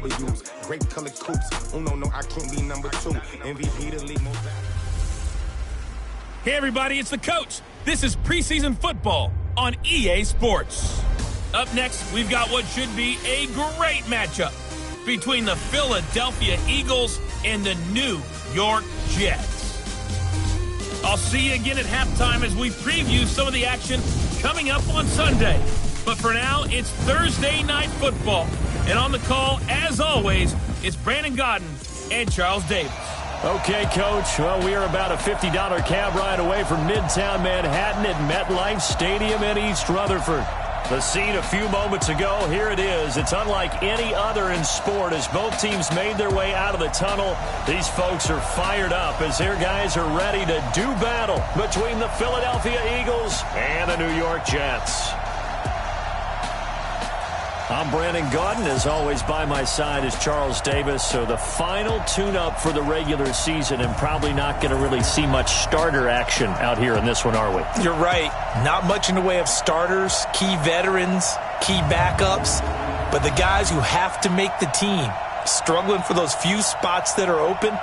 W's. Grape colored coops. Oh, no, I can't be number 2. MVP the league. Hey, everybody, it's the coach. This is preseason football on EA Sports. Up next, we've got what should be a great matchup between the Philadelphia Eagles and the New York Jets. I'll see you again at halftime as we preview some of the action coming up on Sunday. But for now, it's Thursday Night Football. And on the call, as always, it's Brandon Godden and Charles Davis. Okay, Coach. Well, we are about a $50 cab ride away from Midtown Manhattan at MetLife Stadium in East Rutherford. The scene a few moments ago, here it is. It's unlike any other in sport as both teams made their way out of the tunnel. These folks are fired up as their guys are ready to do battle between the Philadelphia Eagles and the New York Jets. I'm Brandon Godden. As always, by my side is Charles Davis. So the final tune-up for the regular season, and probably not going to really see much starter action out here in this one, are we? You're right. Not much in the way of starters, key veterans, key backups, but the guys who have to make the team, struggling for those few spots that are open,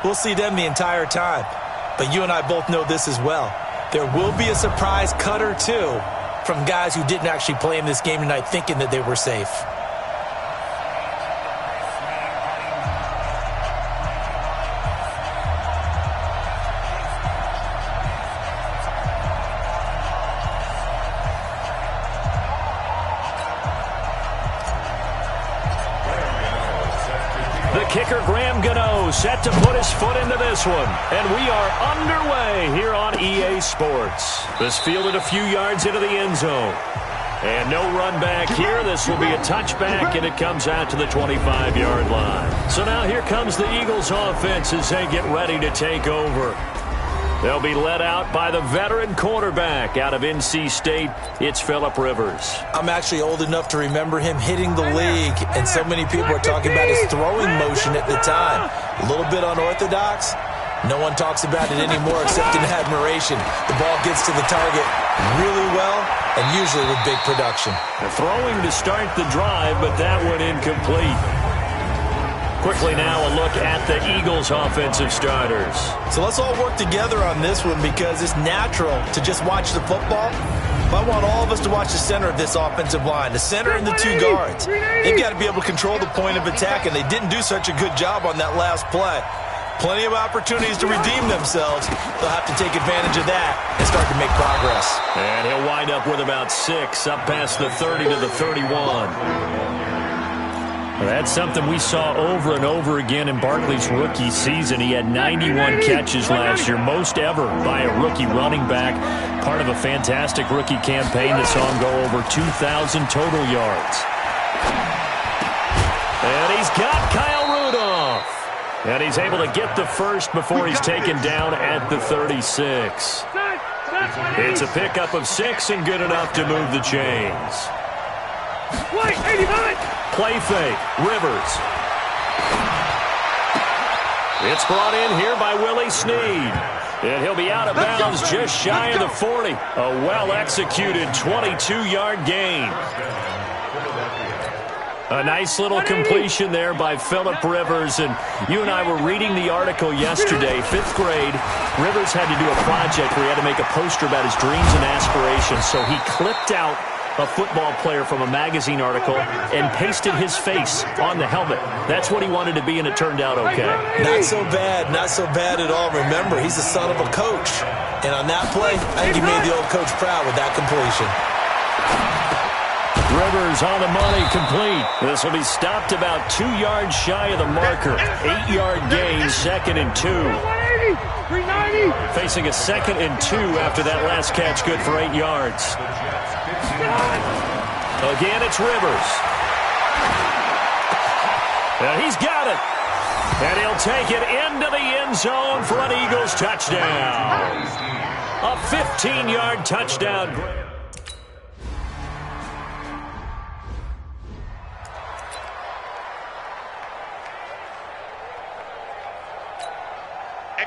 we'll see them the entire time. But you and I both know this as well. There will be a surprise cut or two from guys who didn't actually play in this game tonight thinking that they were safe. The kicker, Graham Gano, set to put his foot into this one. And we are underway here on EA Sports. This fielded a few yards into the end zone. And no run back here. This will be a touchback, and it comes out to the 25-yard line. So now here comes the Eagles offense as they get ready to take over. They'll be led out by the veteran quarterback out of NC State. It's Phillip Rivers. I'm actually old enough to remember him hitting the league, and so many people are talking about his throwing motion at the time. A little bit unorthodox. No one talks about it anymore except in admiration. The ball gets to the target really well, and usually with big production. Throwing to start the drive, but that one incomplete. Quickly now, a look at the Eagles' offensive starters. So let's all work together on this one because it's natural to just watch the football. But I want all of us to watch the center of this offensive line, the center and the two guards. They've got to be able to control the point of attack, and they didn't do such a good job on that last play. Plenty of opportunities to redeem themselves. They'll have to take advantage of that and start to make progress. And he'll wind up with about 6, up past the 30 to the 31. Well, that's something we saw over and over again in Barkley's rookie season. He had 91 catches last year, most ever by a rookie running back. Part of a fantastic rookie campaign that saw him go over 2,000 total yards. And he's got Kyle Rudolph. And he's able to get the first before he's taken down at the 36. It's a pickup of 6 and good enough to move the chains. Play fake, Rivers. It's brought in here by Willie Snead. And he'll be out of bounds just shy of the 40. A well-executed 22-yard gain. A nice little completion there by Phillip Rivers. And you and I were reading the article yesterday, 5th grade. Rivers had to do a project where he had to make a poster about his dreams and aspirations. So he clipped out a football player from a magazine article and pasted his face on the helmet. That's what he wanted to be, and it turned out okay. Not so bad at all. Remember, he's the son of a coach. And on that play, I think he made the old coach proud with that completion. Rivers on the money, complete. This will be stopped about 2 yards shy of the marker. 8-yard gain, 2nd and 2. Facing a 2nd and 2 after that last catch, good for 8 yards. Again, it's Rivers. And he's got it. And he'll take it into the end zone for an Eagles touchdown. A 15-yard touchdown.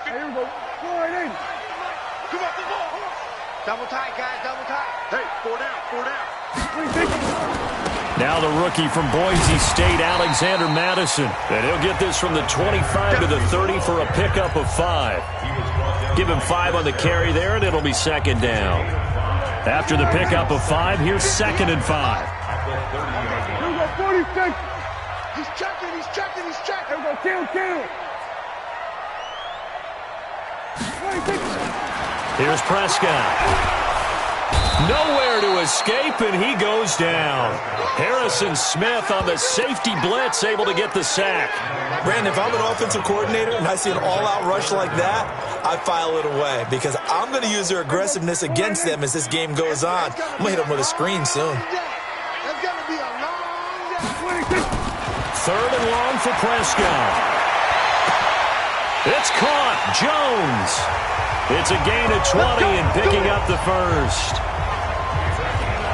Here we go. Come on. Double tight, guys. Double tight. Hey, 4 down. Now the rookie from Boise State, Alexander Madison. And he'll get this from the 25 to the 30 for a pickup of 5. Give him 5 on the carry there, and it'll be second down. After the pickup of 5, here's 2nd and 5. Here we go, 46. He's checking. Here we go, kill. 26. Here's Prescott. Nowhere to escape, and he goes down. Harrison Smith on the safety blitz, able to get the sack. Brandon, if I'm an offensive coordinator and I see an all-out rush like that, I file it away because I'm going to use their aggressiveness against them as this game goes on. I'm going to hit them with a screen soon. That's going to be a long day. 3rd and long for Prescott. It's caught. Jones. It's a gain of 20 and picking up the first.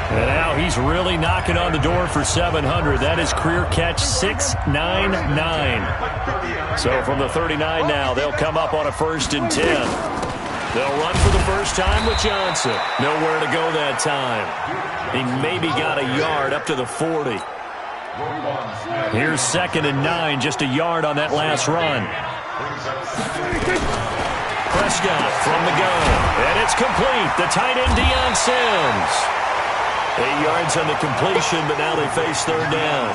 And now he's really knocking on the door for 700. That is career catch 699. So from the 39 now, they'll come up on a 1st and 10. They'll run for the first time with Johnson. Nowhere to go that time. He maybe got a yard up to the 40. Here's 2nd and 9, just a yard on that last run. Prescott from the go, and it's complete. The tight end, Deion Sims. 8 yards on the completion, but now they face 3rd down.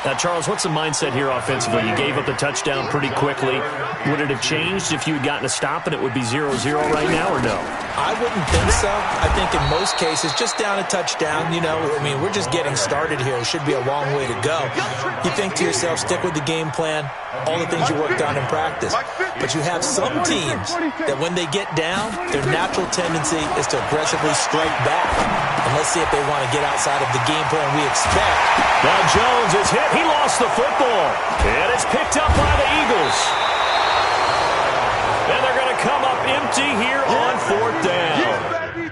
Now, Charles, what's the mindset here offensively? You gave up the touchdown pretty quickly. Would it have changed if you had gotten a stop and it would be 0-0 right now, or no? I wouldn't think so. I think in most cases, just down a touchdown, we're just getting started here. It should be a long way to go. You think to yourself, stick with the game plan, all the things you worked on in practice. But you have some teams that when they get down, their natural tendency is to aggressively strike back. And let's see if they want to get outside of the game plan we expect. Now Jones is hit. He lost the football. And it's picked up by the Eagles. And they're going to come up empty here on 4th down.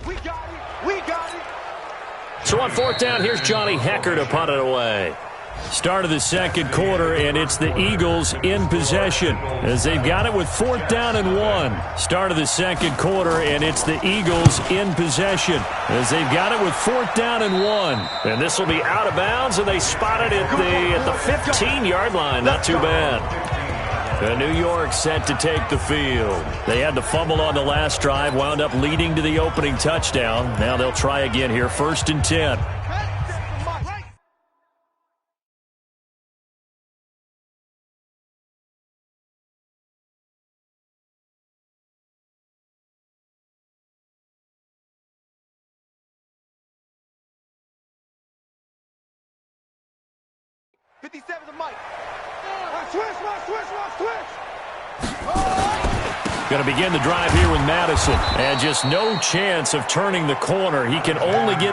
We got it. So on 4th down, here's Johnny Hecker to punt it away. Start of the 2nd quarter, and it's the Eagles in possession as they've got it with 4th down and 1. Start of the 2nd quarter, and it's the Eagles in possession as they've got it with 4th down and 1. And this will be out of bounds, and they spot it at the 15-yard line. Not too bad. And New York set to take the field. They had the fumble on the last drive, wound up leading to the opening touchdown. Now they'll try again here, 1st and 10. Going to begin the drive here with Madison. And just no chance of turning the corner. He can only get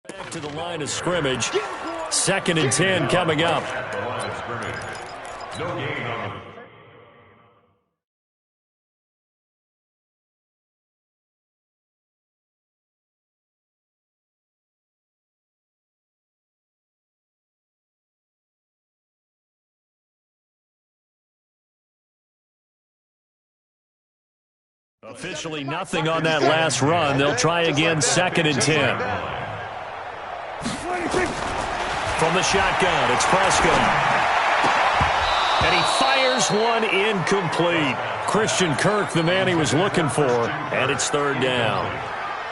back to the line of scrimmage. 2nd and 10 coming up. Officially nothing on that last run. They'll try again, 2nd and 10. From the shotgun, it's Prescott. And he fires one incomplete. Christian Kirk, the man he was looking for, and it's 3rd down.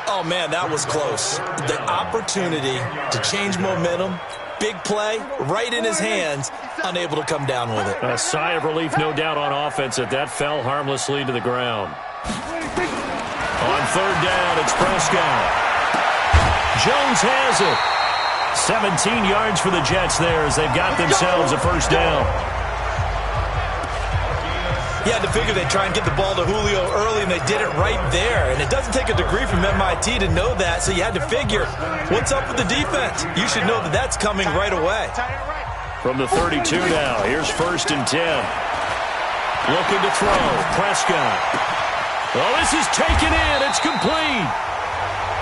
Oh, man, that was close. The opportunity to change momentum, big play, right in his hands, unable to come down with it. A sigh of relief, no doubt, on offense that fell harmlessly to the ground. On 3rd down, it's Prescott. Jones has it. 17 yards for the Jets there as they've got themselves a 1st down. You had to figure they'd try and get the ball to Julio early, and they did it right there. And it doesn't take a degree from MIT to know that, so you had to figure, what's up with the defense? You should know that that's coming right away. From the 32 now, here's 1st and 10. Looking to throw, Prescott. Oh, this is taken in. It's complete.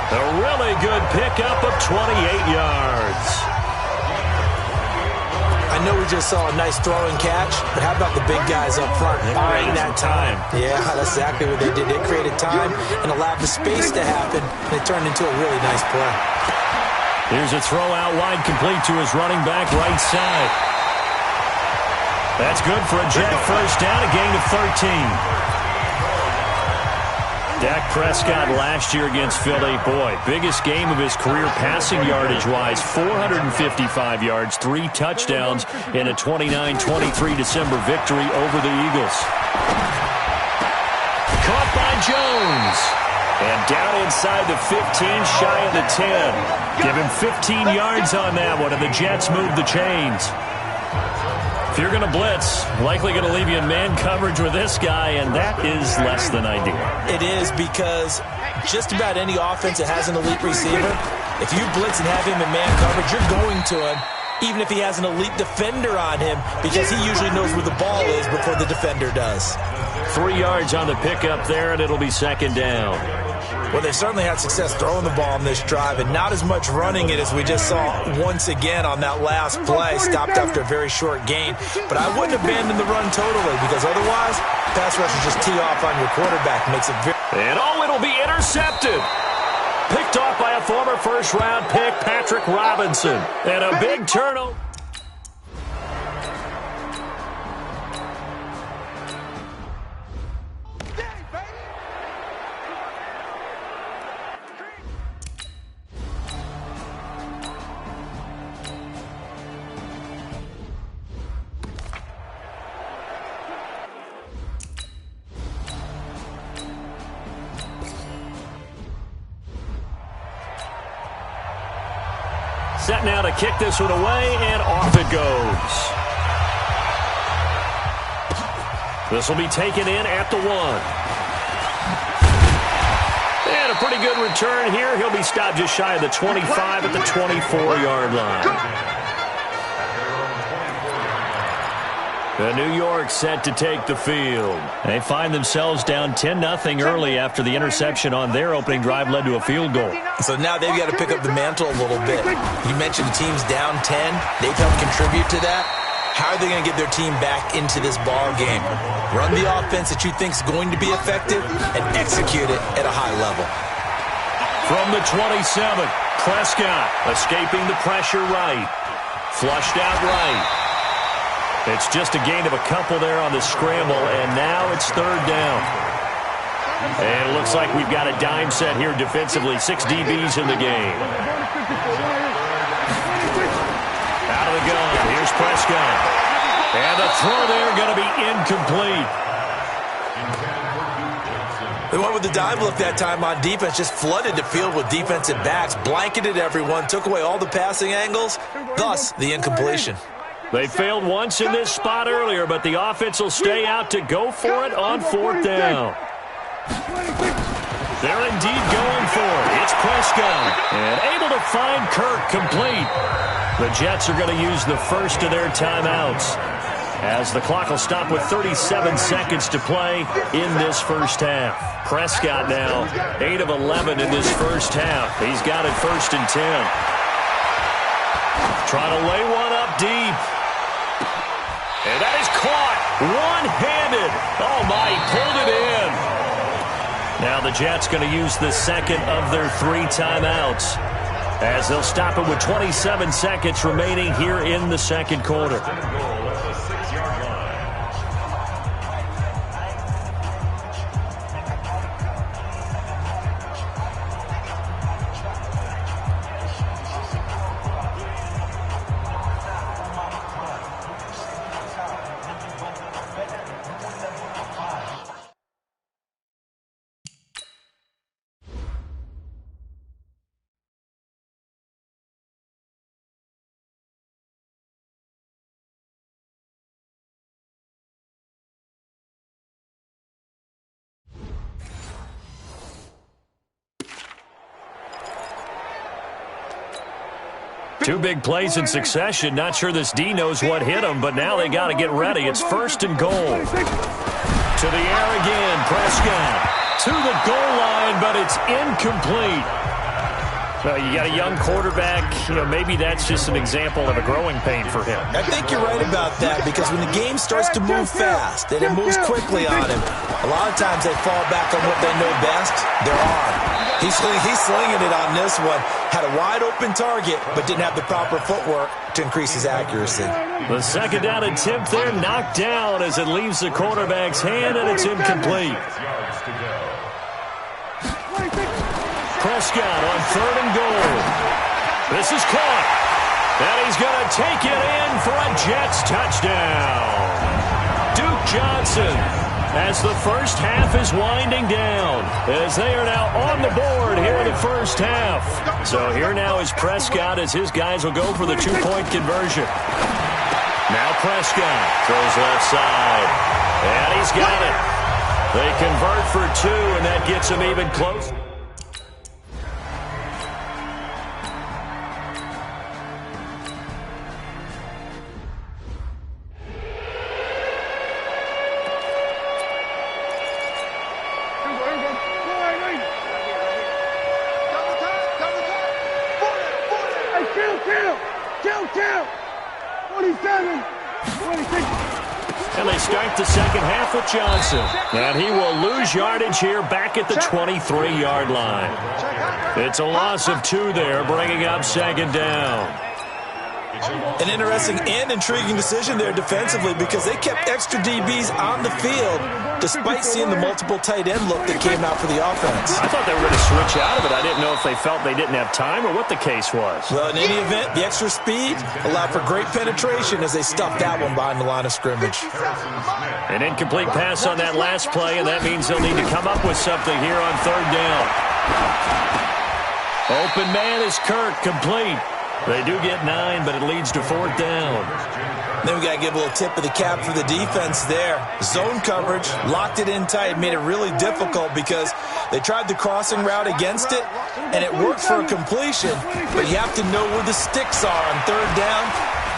A really good pickup of 28 yards. I know we just saw a nice throw and catch, but how about the big guys up front buying that time? Yeah, that's exactly what they did. They created time and allowed the space to happen, and it turned into a really nice play. Here's a throw out wide, complete to his running back right side. That's good for a Jet first down, a gain of 13. Dak Prescott last year against Philly, boy, biggest game of his career passing yardage-wise, 455 yards, 3 touchdowns in a 29-23 December victory over the Eagles. Caught by Jones. And down inside the 15, shy of the 10. Give him 15 yards on that one, and the Jets move the chains. If you're going to blitz, likely going to leave you in man coverage with this guy, and that is less than ideal. It is, because just about any offense that has an elite receiver, if you blitz and have him in man coverage, you're going to him, even if he has an elite defender on him, because he usually knows where the ball is before the defender does. 3 yards on the pickup there, and it'll be second down. Well, they certainly had success throwing the ball on this drive, and not as much running it as we just saw once again on that last play, stopped after a very short gain. But I wouldn't abandon the run totally, because otherwise, pass rushers just tee off on your quarterback. Makes it very... And it'll be intercepted. Picked off by a former first-round pick, Patrick Robinson. And a big turnover. Set now to kick this one away, and off it goes. This will be taken in at the 1. And a pretty good return here. He'll be stopped just shy of the 25 at the 24-yard line. The New York set to take the field. They find themselves down 10-0 early after the interception on their opening drive led to a field goal. So now they've got to pick up the mantle a little bit. You mentioned the team's down 10. They've helped contribute to that. How are they going to get their team back into this ball game? Run the offense that you think is going to be effective and execute it at a high level. From the 27, Prescott escaping the pressure right. Flushed out right. It's just a gain of a couple there on the scramble, and now it's third down. And it looks like we've got a dime set here defensively. 6 DBs in the game. Out of the gun. Here's Prescott. And the throw there going to be incomplete. They went with the dime look that time on defense, just flooded the field with defensive backs, blanketed everyone, took away all the passing angles, thus the incompletion. They failed once in this spot earlier, but the offense will stay out to go for it on 4th down. They're indeed going for it. It's Prescott. And able to find Kirk complete. The Jets are going to use the first of their timeouts, as the clock will stop with 37 seconds to play in this first half. Prescott now 8 of 11 in this first half. He's got it 1st and 10. Trying to lay one up deep. And that is caught one-handed. Oh, my, he pulled it in. Now the Jets going to use the second of their 3 timeouts, as they'll stop it with 27 seconds remaining here in the second quarter. Two big plays in succession. Not sure this D knows what hit him, but now they got to get ready. It's 1st and goal. To the air again, Prescott. To the goal line, but it's incomplete. You got a young quarterback. Maybe that's just an example of a growing pain for him. I think you're right about that because when the game starts to move fast and it moves quickly on him, a lot of times they fall back on what they know best, their arm. He's slinging it on this one. Had a wide open target, but didn't have the proper footwork to increase his accuracy. The second down attempt there knocked down as it leaves the quarterback's hand, and it's incomplete. Prescott on 3rd and goal. This is caught. And he's going to take it in for a Jets touchdown. Duke Johnson, as the first half is winding down, as they are now on the board here in the first half. So here now is Prescott as his guys will go for the 2-point conversion. Now Prescott throws left side. And he's got it. They convert for 2, and that gets him even closer. And they start the second half with Johnson. And he will lose yardage here back at the 23-yard line. It's a loss of 2 there, bringing up second down. An interesting and intriguing decision there defensively because they kept extra DBs on the field despite seeing the multiple tight end look that came out for the offense. I thought they were going to switch out of it. I didn't know if they felt they didn't have time or what the case was. Well, in any event, the extra speed allowed for great penetration as they stuffed that one behind the line of scrimmage. An incomplete pass on that last play, and that means they'll need to come up with something here on 3rd down. Open man is Kirk, complete. They do get 9, but it leads to 4th down. Then we got to give a little tip of the cap for the defense there. Zone coverage, locked it in tight, made it really difficult because they tried the crossing route against it, and it worked for a completion, but you have to know where the sticks are on 3rd down.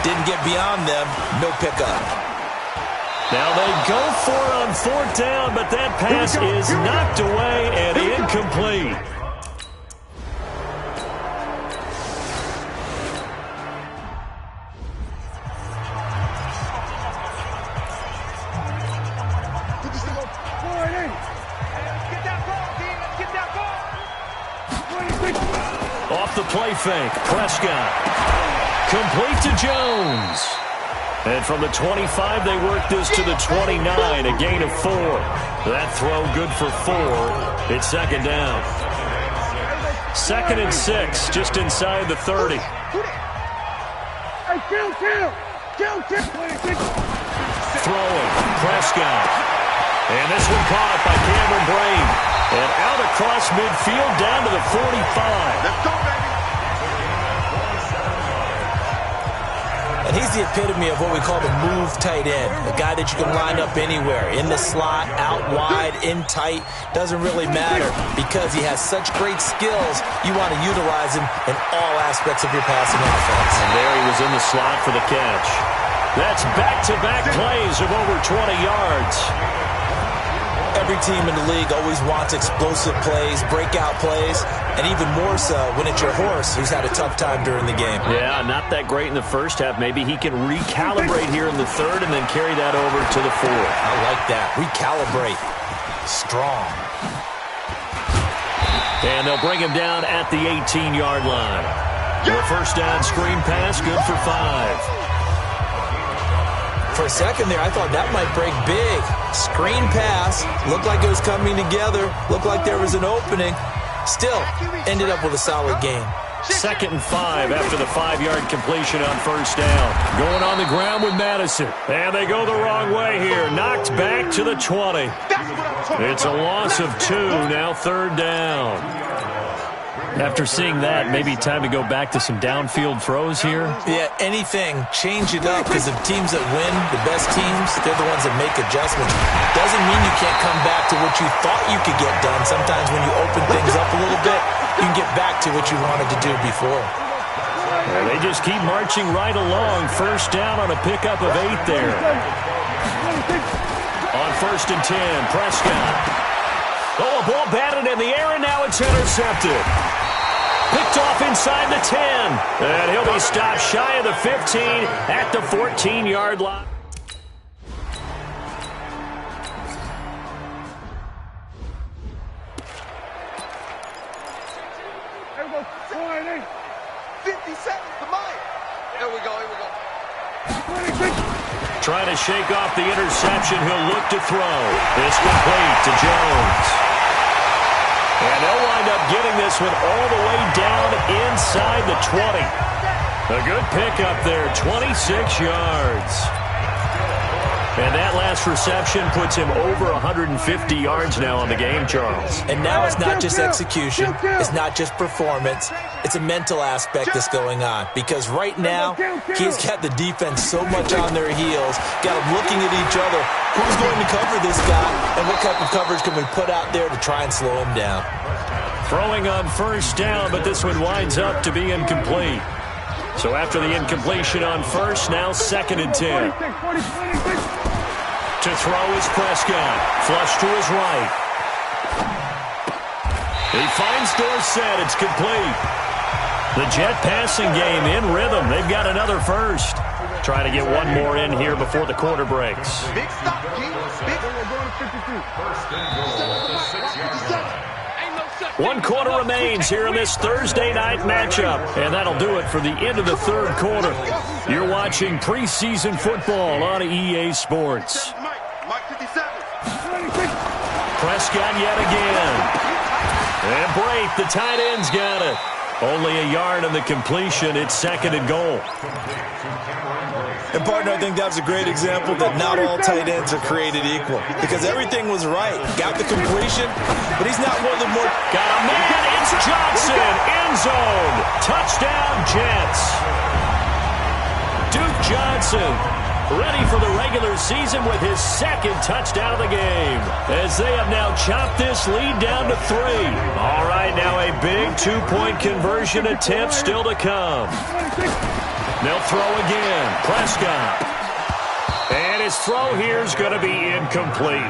Didn't get beyond them, no pickup. Now they go for it on 4th down, but that pass is knocked away and incomplete. Off the play fake, Prescott. Complete to Jones. And from the 25, they work this to the 29, a gain of 4. That throw good for 4. It's second down. 2nd and 6, just inside the 30. Throwing, Prescott. And this one caught by Cameron Brain. And out across midfield down to the 45. Let's go, baby. And he's the epitome of what we call the move tight end. A guy that you can line up anywhere. In the slot, out wide, in tight. Doesn't really matter because he has such great skills. You want to utilize him in all aspects of your passing offense. And there he was in the slot for the catch. That's back-to-back plays of over 20 yards. Every team in the league always wants explosive plays, breakout plays, and even more so when it's your horse who's had a tough time during the game. Yeah, not that great in the first half. Maybe he can recalibrate here in the 3rd and then carry that over to the 4th. I like that. Recalibrate. Strong. And they'll bring him down at the 18-yard line. The first down screen pass, good for 5. For a second there, I thought that might break big. Screen pass. Looked like it was coming together. Looked like there was an opening. Still, ended up with a solid game. 2nd and 5 after the 5-yard completion on first down. Going on the ground with Madison. And they go the wrong way here. Knocked back to the 20. It's a loss of 2, now 3rd down. After seeing that, maybe time to go back to some downfield throws here. Yeah, anything. Change it up because the teams that win, the best teams, they're the ones that make adjustments. Doesn't mean you can't come back to what you thought you could get done. Sometimes when you open things up a little bit, you can get back to what you wanted to do before. Well, they just keep marching right along. First down on a pickup of 8 there. On 1st and 10, Prescott. Oh, a ball batted in the air, and now it's intercepted. Picked off inside the 10. And he'll be stopped shy of the 15 at the 14-yard line. There we go. 50 seconds to mine. Here we go. 26. Trying to shake off the interception. He'll look to throw. It's complete to Jones. And they'll wind up getting this one all the way down inside the 20. A good pickup there, 26 yards. And that last reception puts him over 150 yards now on the game, Charles. And now it's not just execution. It's not just performance. It's a mental aspect that's going on. Because right now, he's got the defense so much on their heels, got them looking at each other. Who's going to cover this guy? And what type of coverage can we put out there to try and slow him down? Throwing on first down, but this one winds up to be incomplete. So after the incompletion on first, now 2nd and 10. To throw is Prescott. Flush to his right. He finds Dorsett. It's complete. The Jet passing game in rhythm. They've got another first. Trying to get one more in here before the quarter breaks. Big stop, G. Big. 1 quarter remains here in this Thursday night matchup. And that'll do it for the end of the 3rd quarter. You're watching preseason football on EA Sports. Mike 57. Prescott yet again. And Brate, the tight end's got it. Only a yard on the completion. It's 2nd and goal. And, partner, I think that was a great example that not all tight ends are created equal. Because everything was right. Got the completion, but he's not one of the more... Got a man. It's Johnson. End zone. Touchdown, Jets. Duke Johnson ready for the regular season with his 2nd touchdown of the game. As they have now chopped this lead down to 3. All right, now a big 2-point conversion attempt still to come. They'll throw again. Prescott. And his throw here is going to be incomplete.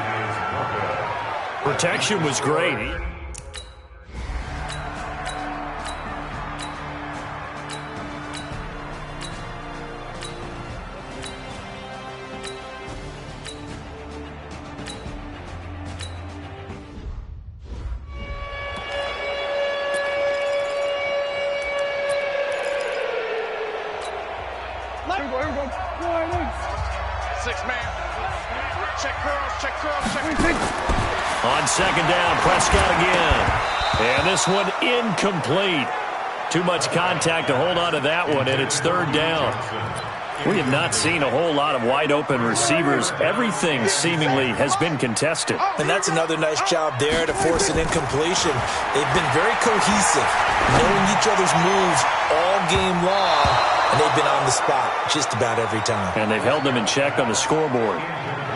Protection was great. On 2nd down, Prescott again. And this one incomplete. Too much contact to hold on to that one, and it's 3rd down. We have not seen a whole lot of wide-open receivers. Everything seemingly has been contested. And that's another nice job there to force an incompletion. They've been very cohesive, knowing each other's moves all game long, and they've been on the spot just about every time. And they've held them in check on the scoreboard.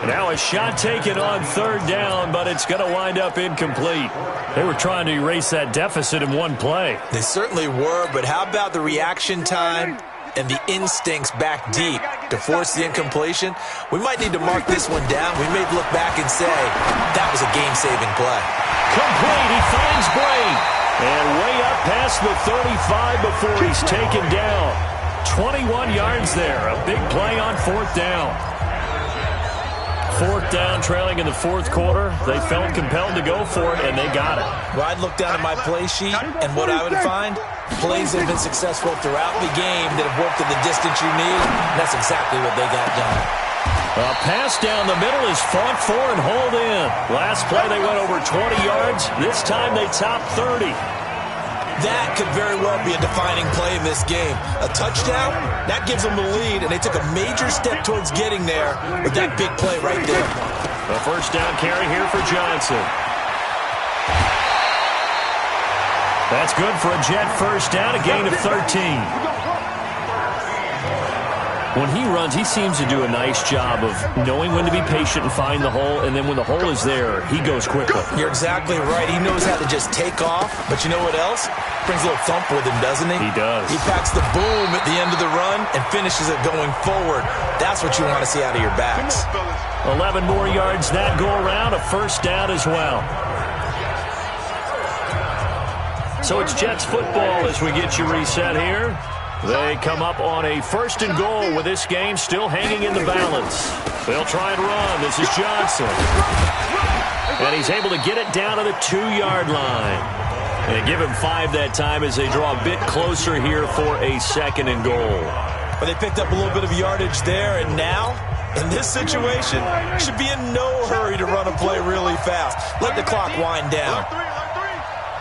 Now a shot taken on 3rd down, but it's going to wind up incomplete. They were trying to erase that deficit in one play. They certainly were, but how about the reaction time and the instincts back deep to force the incompletion? We might need to mark this one down. We may look back and say, that was a game-saving play. Complete. He finds Brate. And way up past the 35 before he's taken down. 21 yards there. A big play on 4th down. 4th down, trailing in the 4th quarter. They felt compelled to go for it, and they got it. Well, I'd look down at my play sheet, and what I would find, plays that have been successful throughout the game that have worked at the distance you need. That's exactly what they got done. A pass down the middle is fought for and hauled in. Last play, they went over 20 yards. This time, they topped 30. That could very well be a defining play in this game. A touchdown, that gives them the lead, and they took a major step towards getting there with that big play right there. A 1st down carry here for Johnson. That's good for a Jet 1st down, a gain of 13. When he runs, he seems to do a nice job of knowing when to be patient and find the hole, and then when the hole is there, he goes quickly. You're exactly right. He knows how to just take off, but you know what else? Brings a little thump with him, doesn't he? He does. He packs the boom at the end of the run and finishes it going forward. That's what you want to see out of your backs. 11 more yards that go around, a 1st down as well. So it's Jets football as we get you reset here. They come up on a 1st and goal with this game still hanging in the balance. They'll try and run. This is Johnson. And he's able to get it down to the 2-yard line. And give him 5 that time as they draw a bit closer here for a 2nd and goal. But they picked up a little bit of yardage there, and now, in this situation, should be in no hurry to run a play really fast. Let the clock wind down.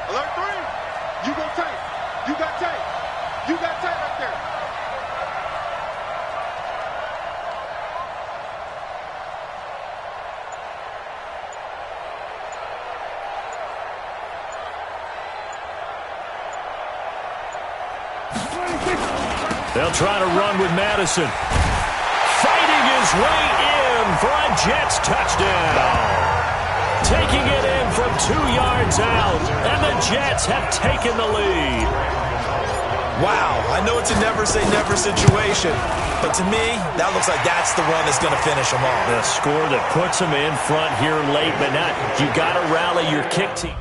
Alert 3. You go tight. You got tight. You got tight right there. They'll try to run with Madison. Fighting his way in for a Jets touchdown. Taking it in from 2 yards out, and the Jets have taken the lead. Wow, I know it's a never-say-never situation, but to me, that looks like that's the one that's going to finish them off. The score that puts them in front here late, but not. You got to rally your kick team.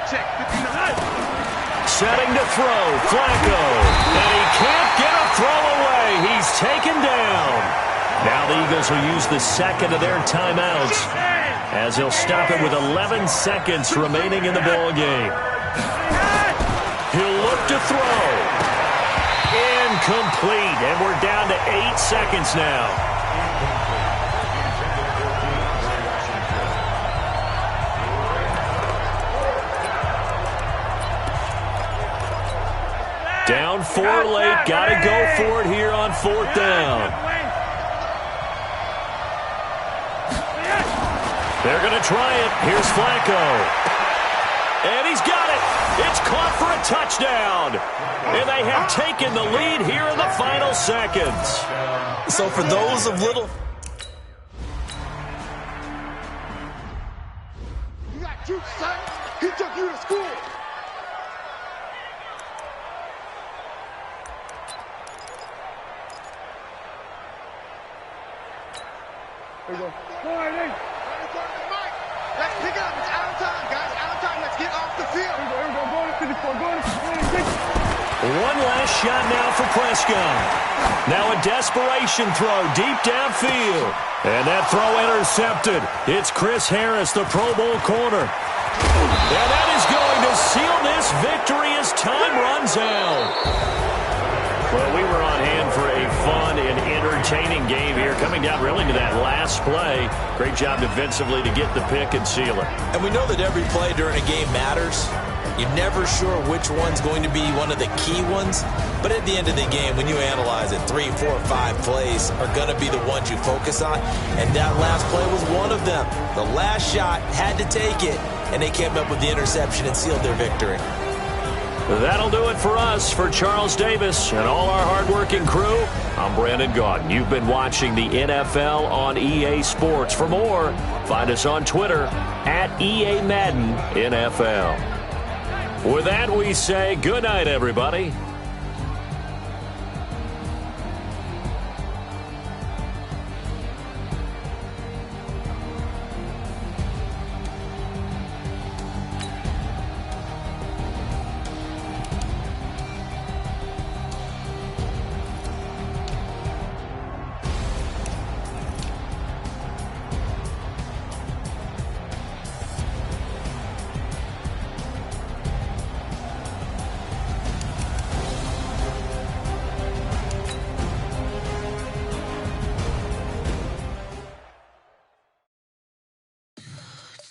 Check. Setting to throw, Flacco. And he can't get a throw away. He's taken down. Now the Eagles will use the 2nd of their timeouts as they'll stop it with 11 seconds remaining in the ball game. He'll look to throw. Incomplete. And we're down to 8 seconds now. Down 4 late. Got to go for it here on 4th down. They're going to try it. Here's Flacco. And he's got it. It's caught for a touchdown. And they have taken the lead here in the final seconds. So for those of little... You got juice, son. He took you to school. There you go. Let's pick it up. It's out of time, guys. Out of time. Let's get off the field. Here we go. Go to 54. Go to 56. One last shot now for Prescott. Now a desperation throw deep downfield. And that throw intercepted. It's Chris Harris, the Pro Bowl corner. And that is going to seal this victory as time runs out. Well, we were on hand for a fun and entertaining game here, coming down really to that last play. Great job defensively to get the pick and seal it. And we know that every play during a game matters. You're never sure which one's going to be one of the key ones. But at the end of the game, when you analyze it, 3, 4, 5 plays are going to be the ones you focus on. And that last play was one of them. The last shot had to take it, and they came up with the interception and sealed their victory. That'll do it for us. For Charles Davis and all our hardworking crew, I'm Brandon Gaudin. You've been watching the NFL on EA Sports. For more, find us on Twitter at EA Madden NFL. With that, we say good night, everybody.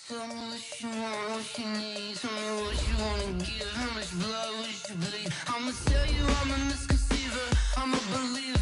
Tell me what you want, what you need. Tell me what you wanna give. How much blood would you bleed? I'ma tell you I'm a misconceiver. I'm a believer.